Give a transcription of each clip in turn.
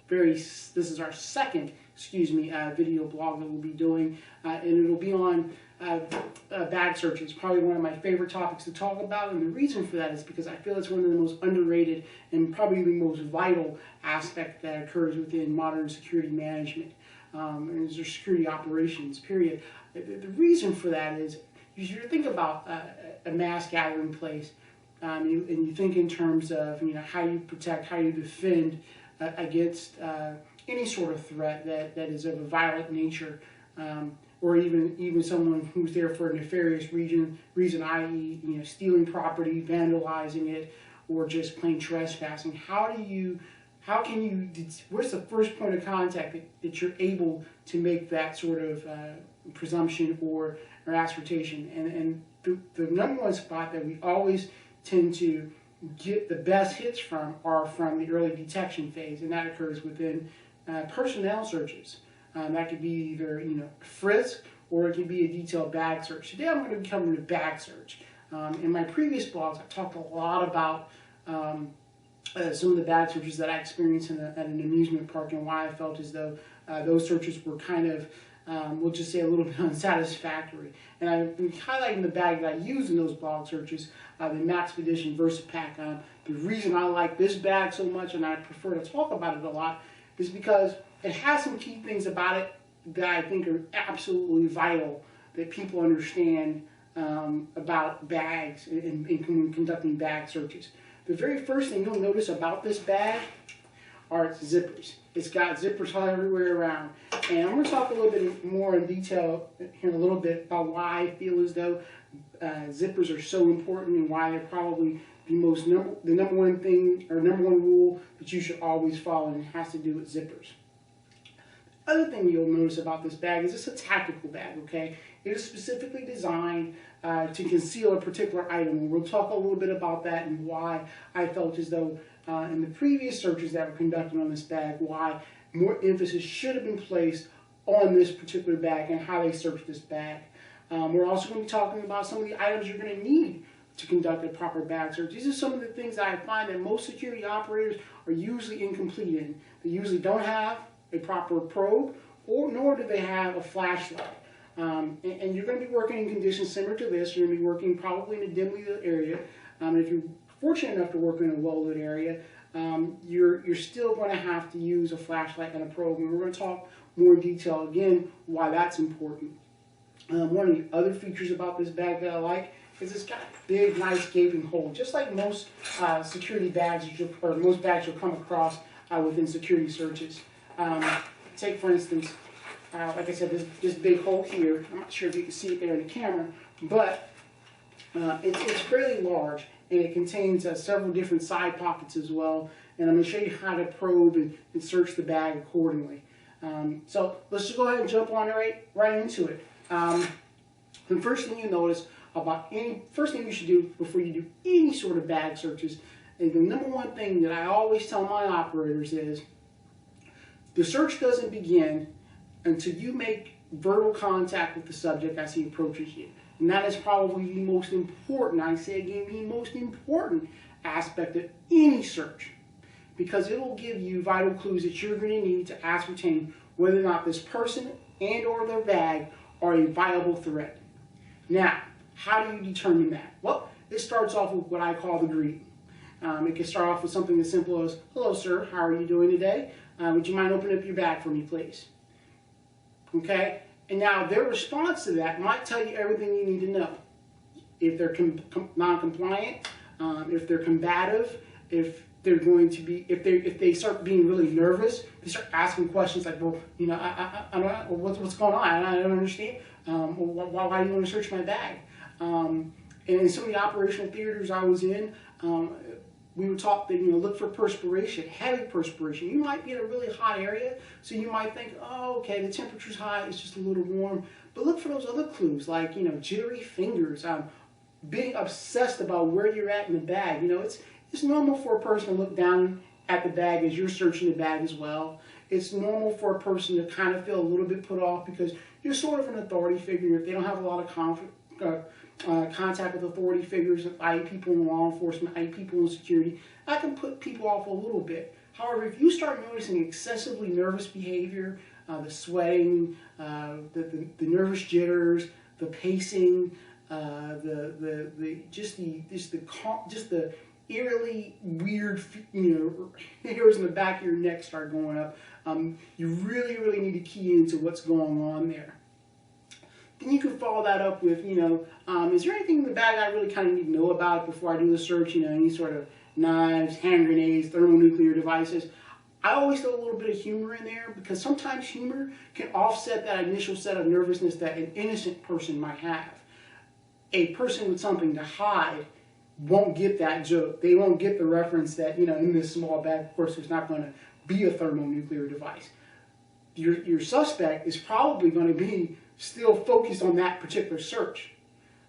this is our second, video blog that we'll be doing, and it'll be on bag searches. Probably one of my favorite topics to talk about, and the reason for that is because I feel it's one of the most underrated and probably the most vital aspect that occurs within modern security management and security operations, period. The reason for that is you think about a mass gathering place, and you think in terms of how you protect, how you defend against any sort of threat that is of a violent nature, or even someone who's there for a nefarious reason, i.e., stealing property, vandalizing it, or just plain trespassing. What's the first point of contact that you're able to make that sort of presumption or assertion? And the number one spot that we always tend to get the best hits from are from the early detection phase, and that occurs within personnel searches. That could be either frisk, or it could be a detailed bag search. Today I'm going to be covering the bag search. In my previous blogs, I talked a lot about some of the bag searches that I experienced at an amusement park, and why I felt as though those searches were kind of, we'll just say, a little bit unsatisfactory. And I've been highlighting the bag that I used in those blog searches, the Maxpedition VersaPack. The reason I like this bag so much, and I prefer to talk about it a lot, is because it has some key things about it that I think are absolutely vital that people understand about bags and conducting bag searches. The very first thing you'll notice about this bag are its zippers. It's got zippers everywhere around. And I'm going to talk a little bit more in detail here in a little bit about why I feel as though zippers are so important, and why they're probably the number one thing, or number one rule that you should always follow, and it has to do with zippers. The other thing you'll notice about this bag is it's a tactical bag, okay? It is specifically designed to conceal a particular item, and we'll talk a little bit about that and why I felt as though in the previous searches that were conducted on this bag, why more emphasis should have been placed on this particular bag and how they searched this bag. We're also going to be talking about some of the items you're going to need to conduct a proper bag search. These are some of the things that I find that most security operators are usually incomplete in. They usually don't have a proper probe, nor do they have a flashlight. And you're going to be working in conditions similar to this. You're going to be working probably in a dimly lit area. If you're fortunate enough to work in a well-lit area, you're still going to have to use a flashlight and a probe. And we're going to talk more in detail, again, why that's important. One of the other features about this bag that I like is it's got a big, nice gaping hole, just like most security bags, or most bags you'll come across within security searches. Take, for instance, like I said, this big hole here. I'm not sure if you can see it there in the camera, but it's fairly large, and it contains several different side pockets as well. And I'm going to show you how to probe and search the bag accordingly. So let's just go ahead and jump on right into it. The first thing you notice first thing you should do before you do any sort of bag searches, and the number one thing that I always tell my operators is, the search doesn't begin until you make verbal contact with the subject as he approaches you. And that is probably the most important, I say again, the most important aspect of any search, because it will give you vital clues that you're going to need to ascertain whether or not this person and or their bag are a viable threat. Now, how do you determine that? Well, it starts off with what I call the greeting. It can start off with something as simple as, "Hello, sir, how are you doing today? Would you mind opening up your bag for me, please?" Okay? And now their response to that might tell you everything you need to know. If they're non-compliant, if they're combative, if they're going to be, if they start being really nervous, they start asking questions like, "Well, I don't know, what's going on? I don't understand. Why do you want to search my bag?" And in some of the operational theaters I was in, we were taught that, look for perspiration, heavy perspiration. You might be in a really hot area, so you might think, oh, okay, the temperature's high, it's just a little warm. But look for those other clues, like, jittery fingers, being obsessed about where you're at in the bag. It's normal for a person to look down at the bag as you're searching the bag as well. It's normal for a person to kind of feel a little bit put off because you're sort of an authority figure. If they don't have a lot of contact with authority figures, i.e. people in law enforcement, i.e. people in security, that can put people off a little bit. However, if you start noticing excessively nervous behavior, the sweating, the nervous jitters, the pacing, just the eerily weird, hairs in the back of your neck start going up, you really need to key into what's going on there. Then you can follow that up with, is there anything in the bag I really kind of need to know about before I do the search? Any sort of knives, hand grenades, thermonuclear devices. I always throw a little bit of humor in there because sometimes humor can offset that initial set of nervousness that an innocent person might have. A person with something to hide won't get that joke. They won't get the reference that, in this small bag, of course, there's not going to be a thermonuclear device. Your suspect is probably going to be still focused on that particular search.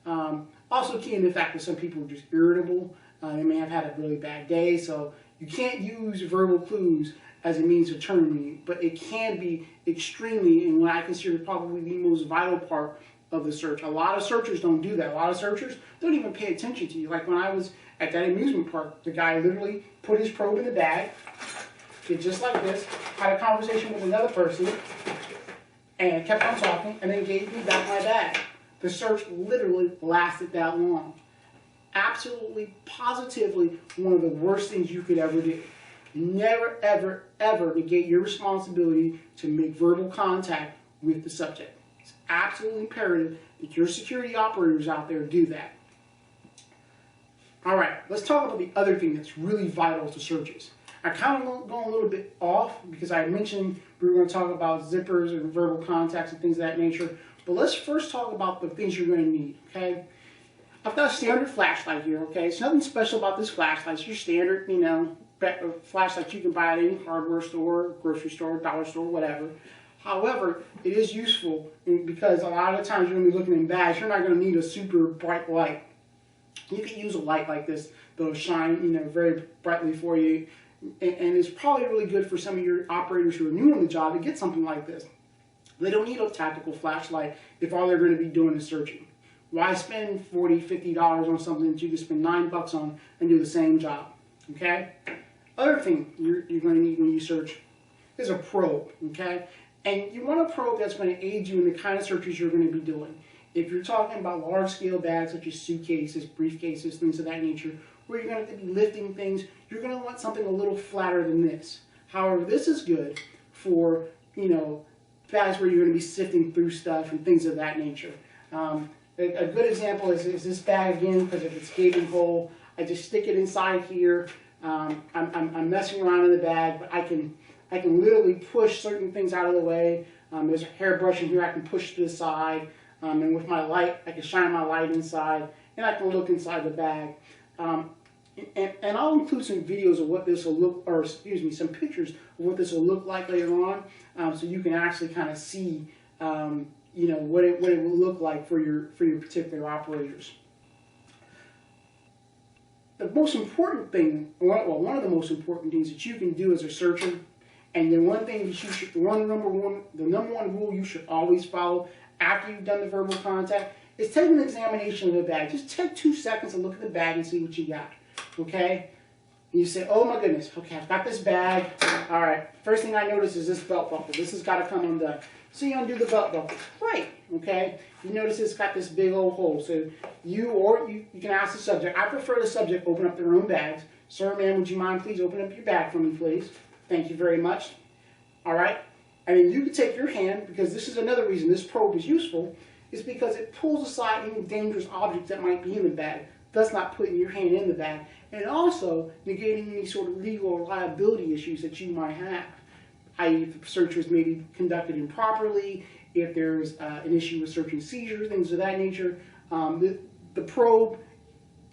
Also key in the fact that some people are just irritable. They may have had a really bad day, so you can't use verbal clues as a means of determining, but it can be extremely, and what I consider probably the most vital part of the search. A lot of searchers don't do that. A lot of searchers don't even pay attention to you. Like when I was at that amusement park, the guy literally put his probe in the bag, did just like this, had a conversation with another person, and kept on talking, and then gave me back my bag. The search literally lasted that long. Absolutely, positively, one of the worst things you could ever do. Never, ever, ever negate your responsibility to make verbal contact with the subject. It's absolutely imperative that your security operators out there do that. All right, let's talk about the other thing that's really vital to searches. I kind of going a little bit off because I mentioned we were going to talk about zippers and verbal contacts and things of that nature. But let's first talk about the things you're going to need, okay? I've got a standard flashlight here, okay? It's nothing special about this flashlight. It's your standard, flashlight you can buy at any hardware store, grocery store, dollar store, whatever. However, it is useful because a lot of times you're going to be looking in bags. You're not going to need a super bright light. You can use a light like this that'll shine, very brightly for you. And it's probably really good for some of your operators who are new on the job to get something like this. They don't need a tactical flashlight if all they're going to be doing is searching. Why spend $40, $50 on something that you can spend $9 on and do the same job? Okay? Other thing you're going to need when you search is a probe. Okay? And you want a probe that's going to aid you in the kind of searches you're going to be doing. If you're talking about large-scale bags such as suitcases, briefcases, things of that nature, where you're going to be lifting things, you're going to want something a little flatter than this. However, this is good for, bags where you're going to be sifting through stuff and things of that nature. A good example is this bag again, because of its gaping hole. I just stick it inside here. I'm messing around in the bag, but I can literally push certain things out of the way. There's a hairbrush in here I can push to the side. And with my light, I can shine my light inside, and I can look inside the bag. And I'll include some videos of what this will look, or excuse me, some pictures of what this will look like later on, so you can actually kind of see, what it will look like for your particular operators. The most important thing, one of the most important things that you can do as a searcher, and the one thing that the number one rule you should always follow after you've done the verbal contact is take an examination of the bag. Just take 2 seconds and look at the bag and see what you got. Okay? And you say, oh my goodness, okay, I've got this bag. All right, first thing I notice is this belt buckle. This has got to come undone. So you undo the belt buckle. Right, okay? You notice it's got this big old hole. So you can ask the subject. I prefer the subject open up their own bags. Sir, ma'am, would you mind please open up your bag for me, please? Thank you very much. All right? And then you can take your hand, because this is another reason this probe is useful, is because it pulls aside any dangerous objects that might be in the bag, thus not putting your hand in the bag, and also negating any sort of legal or liability issues that you might have, i.e. if the search was maybe conducted improperly, if there's an issue with search and seizure, things of that nature. The probe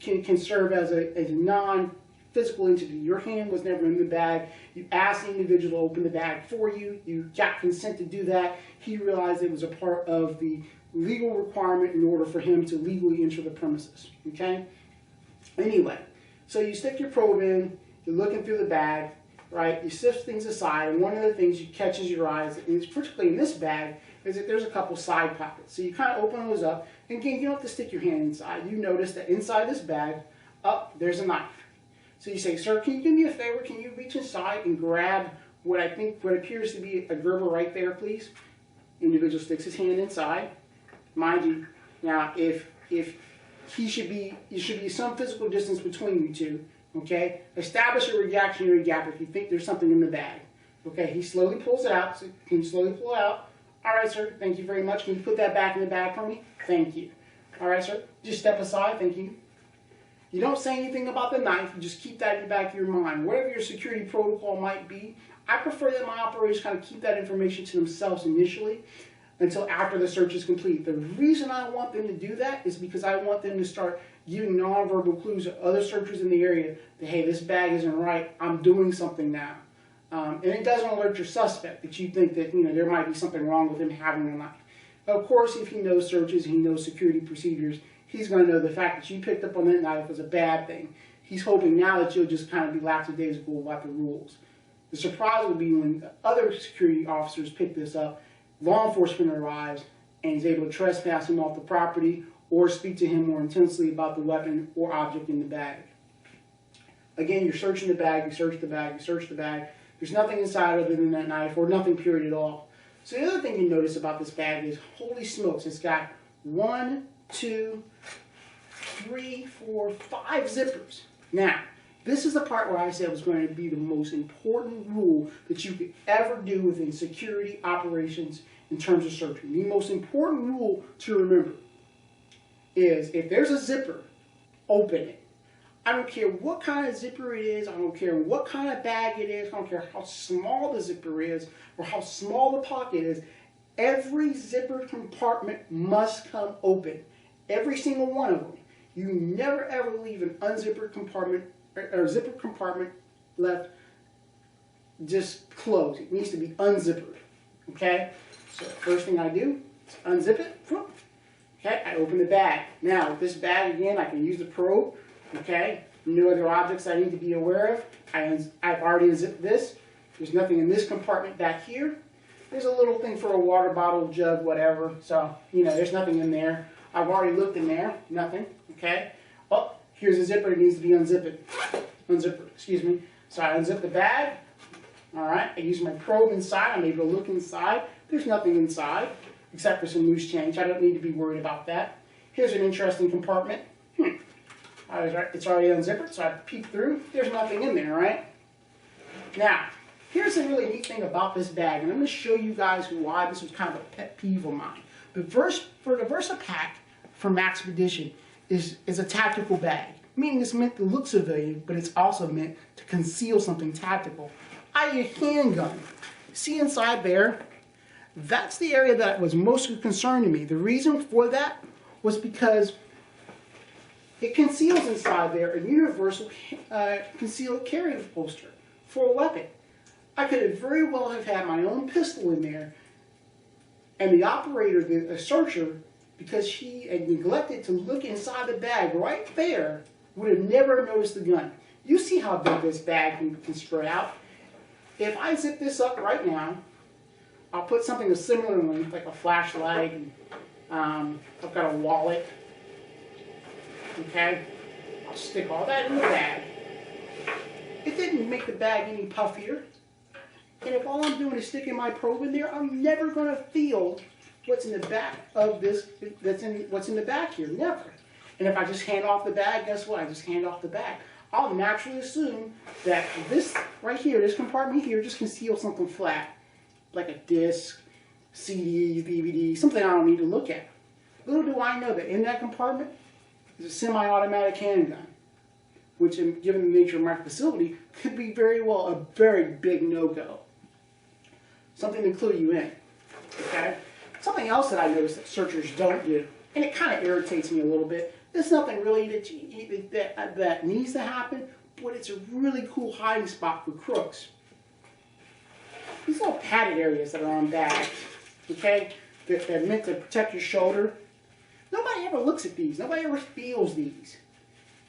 can serve as a non-physical entity. Your hand was never in the bag. You asked the individual to open the bag for you. You got consent to do that. He realized it was a part of the legal requirement in order for him to legally enter the premises. Okay? Anyway, so you stick your probe in, you're looking through the bag, right? You sift things aside, and one of the things that catches your eyes, and particularly in this bag, is that there's a couple side pockets. So you kind of open those up, and again, you don't have to stick your hand inside. You notice that inside this bag, there's a knife. So you say, sir, can you do me a favor? Can you reach inside and grab what appears to be a Gerber right there, please? Individual sticks his hand inside. Mind you, now if there should be some physical distance between you two. Okay, establish a reactionary gap if you think there's something in the bag. Okay, he slowly pulls it out. So can you slowly pull it out? All right, sir. Thank you very much. Can you put that back in the bag for me? Thank you. All right, sir. Just step aside. Thank you. You don't say anything about the knife. You just keep that in the back of your mind. Whatever your security protocol might be, I prefer that my operators kind of keep that information to themselves initially until after the search is complete. The reason I want them to do that is because I want them to start giving nonverbal clues to other searchers in the area that, hey, this bag isn't right. I'm doing something now. And it doesn't alert your suspect that you think that, there might be something wrong with him having a knife. Of course, if he knows searches, he knows security procedures, he's going to know the fact that you picked up on that knife was a bad thing. He's hoping now that you'll just kind of be lackadaisical about the rules. The surprise will be when other security officers pick this up, law enforcement arrives, and is able to trespass him off the property or speak to him more intensely about the weapon or object in the bag. Again, you're searching the bag, you search the bag, you search the bag. There's nothing inside other than that knife, or nothing period at all. So the other thing you notice about this bag is, holy smokes, it's got 1, 2, 3, 4, 5 zippers. Now, this is the part where I said was going to be the most important rule that you could ever do within security operations in terms of searching. The most important rule to remember is, if there's a zipper, open it. I don't care what kind of zipper it is. I don't care what kind of bag it is. I don't care how small the zipper is or how small the pocket is. Every zipper compartment must come open. Every single one of them. You never ever leave an unzippered compartment or zipper compartment left just closed. It needs to be unzippered. Okay? So the first thing I do is unzip it. Okay, I open the bag. Now with this bag again, I can use the probe. Okay, no other objects I need to be aware of. I've already unzipped this. There's nothing in this compartment back here. There's a little thing for a water bottle, jug, whatever. So, there's nothing in there. I've already looked in there. Nothing. Okay. Oh, here's a zipper. It needs to be unzippered. Excuse me. So I unzip the bag. All right. I use my probe inside. I'm able to look inside. There's nothing inside except for some loose change. I don't need to be worried about that. Here's an interesting compartment. It's already unzippered, so I peek through. There's nothing in there, right? Now, here's a really neat thing about this bag, and I'm going to show you guys why this was kind of a pet peeve of mine. The VersaPack from Maxpedition is a tactical bag, meaning it's meant to look civilian, but it's also meant to conceal something tactical, i.e. a handgun. See inside there? That's the area that was most concerned to me. The reason for that was because it conceals inside there a universal concealed carry holster for a weapon. I could have very well have had my own pistol in there, and the operator, the searcher, because he had neglected to look inside the bag right there, would have never noticed the gun. You see how big this bag can spread out. If I zip this up right now, I'll put something of similar length, like a flashlight, and I've got a wallet. Okay, I'll stick all that in the bag. It didn't make the bag any puffier. And if all I'm doing is sticking my probe in there, I'm never going to feel what's in the back of this, what's in the back here, never. And if I just hand off the bag, guess what? I just hand off the bag. I'll naturally assume that this right here, this compartment here, just conceals something flat, like a disc, CD, DVD, something I don't need to look at. Little do I know that in that compartment, is a semi-automatic handgun, which, given the nature of my facility, could be very well a very big no-go. Something to clue you in. Okay? Something else that I noticed that searchers don't do, and it kind of irritates me a little bit. There's nothing really that needs to happen, but it's a really cool hiding spot for crooks. These little padded areas that are on bags, okay, they're meant to protect your shoulder. Nobody ever looks at these. Nobody ever feels these.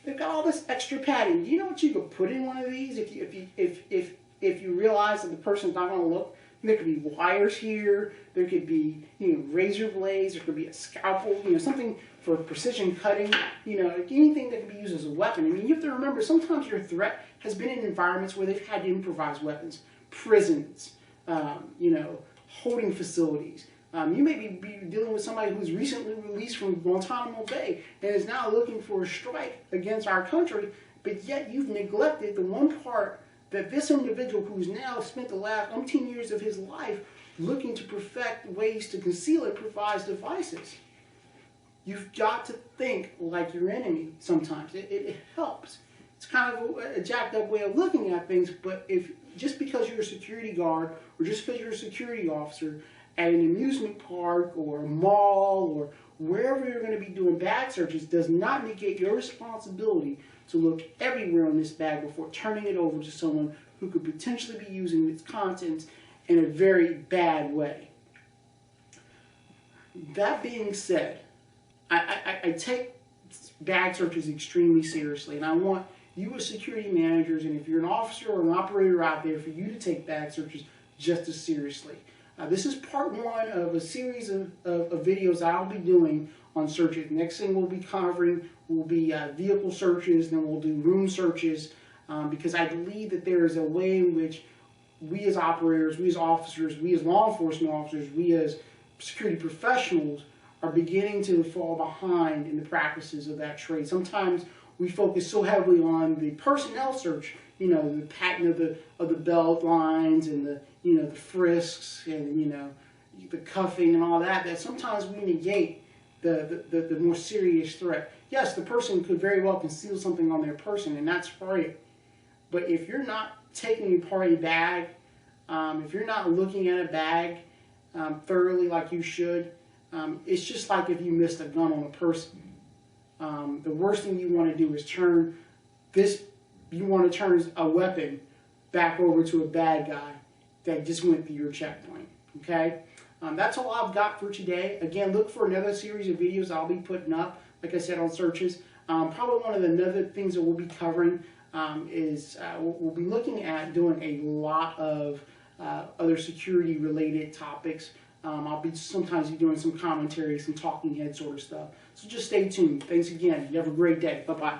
They've got all this extra padding. Do you know what you could put in one of these if you realize that the person's not going to look? There could be wires here. There could be, razor blades. There could be a scalpel. Something for precision cutting. Anything that can be used as a weapon. I mean, you have to remember, sometimes your threat has been in environments where they've had to improvise weapons. Prisons, holding facilities. You may be dealing with somebody who's recently released from Guantanamo Bay and is now looking for a strike against our country, but yet you've neglected the one part that this individual who's now spent the last umpteen years of his life looking to perfect ways to conceal it provides devices. You've got to think like your enemy sometimes. It helps. It's kind of a jacked up way of looking at things, but just because you're a security guard or just because you're a security officer at an amusement park or a mall or wherever you're going to be doing bag searches does not negate your responsibility to look everywhere in this bag before turning it over to someone who could potentially be using its contents in a very bad way. That being said, I take bag searches extremely seriously, and I want you as security managers, and if you're an officer or an operator out there, for you to take bag searches just as seriously. This is part one of a series of videos I'll be doing on searches. Next thing we'll be covering will be vehicle searches, then we'll do room searches, because I believe that there is a way in which we as operators, we as officers, we as law enforcement officers, we as security professionals are beginning to fall behind in the practices of that trade. Sometimes we focus so heavily on the personnel search, the patting of the belt lines and the frisks and the cuffing and all that, that sometimes we negate the more serious threat. Yes, the person could very well conceal something on their person, and that's great. But if you're not taking apart a bag, if you're not looking at a bag thoroughly like you should, it's just like if you missed a gun on a person. The worst thing you want to do is turn a weapon back over to a bad guy that just went through your checkpoint. Okay? That's all I've got for today. Again, look for another series of videos I'll be putting up, like I said, on searches. Probably one of the other things that we'll be covering is we'll be looking at doing a lot of other security related topics. I'll be sometimes doing some commentary, some talking head sort of stuff. So just stay tuned. Thanks again. You have a great day. Bye-bye.